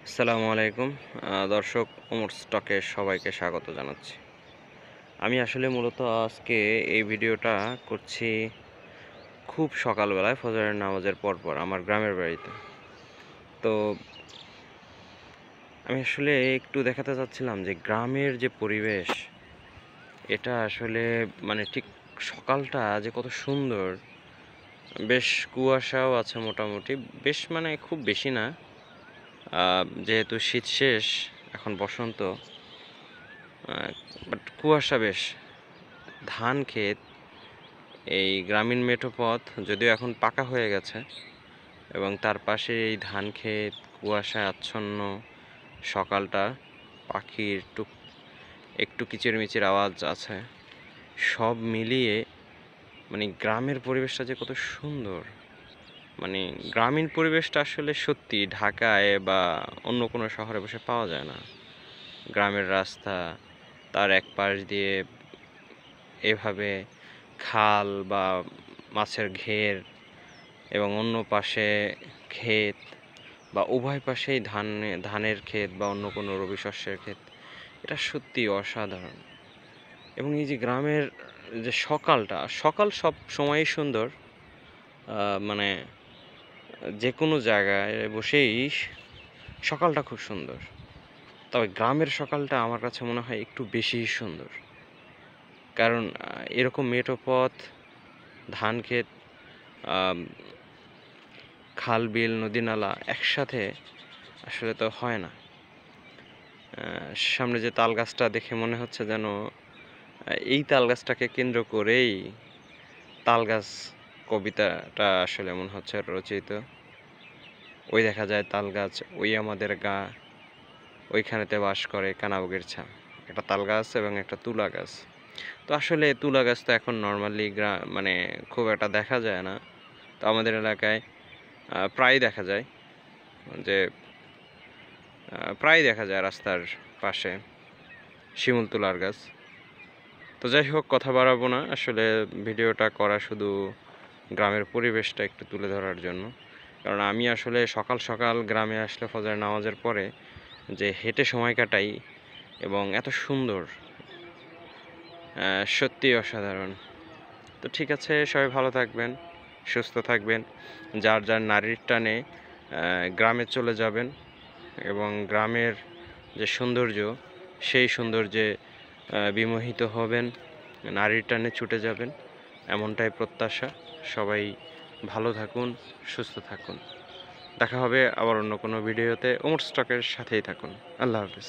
আসসালামু আলাইকুম দর্শক, ওমর স্টকে সবাইকে স্বাগত জানাচ্ছি। আমি আসলে মূলত আজকে এই ভিডিওটা করছি খুব সকালবেলায় ফজরের নামাজের পরপর আমার গ্রামের বাড়িতে। তো আমি আসলে একটু দেখাতে চাচ্ছিলাম যে গ্রামের যে পরিবেশ, এটা আসলে মানে ঠিক সকালটা যে কত সুন্দর। বেশ কুয়াশাও আছে মোটামুটি, বেশ মানে খুব বেশি না। যেহেতু শীত শেষ, এখন বসন্ত, বাট কুয়াশা বেশ। ধান ক্ষেত, এই গ্রামীণ মেঠো পথ যদিও এখন পাকা হয়ে গেছে, এবং তার পাশে এই ধান ক্ষেত, কুয়াশায় আচ্ছন্ন সকালটা, পাখির একটু কিচিরমিচির আওয়াজ আছে, সব মিলিয়ে মানে গ্রামের পরিবেশটা যে কত সুন্দর। মানে গ্রামীণ পরিবেশটা আসলে সত্যি ঢাকায় বা অন্য কোনো শহরে বসে পাওয়া যায় না। গ্রামের রাস্তা, তার এক পাশ দিয়ে এভাবে খাল বা মাছের ঘের, এবং অন্য পাশে ক্ষেত, বা উভয় পাশেই ধানের ক্ষেত বা অন্য কোনো রবি শস্যের ক্ষেত। এটা সত্যি অসাধারণ। এবং এই যে গ্রামের যে সকাল সব সময়ই সুন্দর। মানে যে কোনো জায়গায় বসেই সকালটা খুব সুন্দর, তবে গ্রামের সকালটা আমার কাছে মনে হয় একটু বেশিই সুন্দর। কারণ এরকম মেঠো পথ, ধান ক্ষেত, আম, খাল বিল নদী নালা একসাথে আসলে তো হয় না। সামনে যে তাল গাছটা দেখে মনে হচ্ছে যেন এই তাল গাছটাকে কেন্দ্র করেই তাল গাছ কবিতাটা আসলে মনে হচ্ছে রচিত। ওই দেখা যায় তাল গাছ, ওই আমাদের গা, ওইখানেতে বাস করে কানাবগের ছা। একটা তাল গাছ এবং একটা তুলা গাছ। তো আসলে তুলা গাছ তো এখন নর্মালি মানে খুব একটা দেখা যায় না। তো আমাদের এলাকায় প্রায় দেখা যায় যে প্রায় দেখা যায় রাস্তার পাশে শিমুল তুলার গাছ। তো যাই হোক, কথা বাড়াবো না, আসলে ভিডিওটা করা শুধু গ্রামের পরিবেশটা একটু তুলে ধরার জন্য। কারণ আমি আসলে সকাল সকাল গ্রামে আসলে ফজরের নামাজের পরে যে হেঁটে সময় কাটাই, এবং এত সুন্দর, সত্যি অসাধারণ। তো ঠিক আছে, সবাই ভালো থাকবেন, সুস্থ থাকবেন, যার যার নারীর টানে গ্রামে চলে যাবেন, এবং গ্রামের যে সৌন্দর্য, সেই সৌন্দর্যে বিমোহিত হবেন, নারীর টানে ছুটে যাবেন, এমনটাই প্রত্যাশা। সবাই ভালো থাকুন, সুস্থ থাকুন। দেখা হবে আবার অন্য কোনো ভিডিওতে। ওমর স্টকের সাথেই থাকুন। আল্লাহ হাফেজ।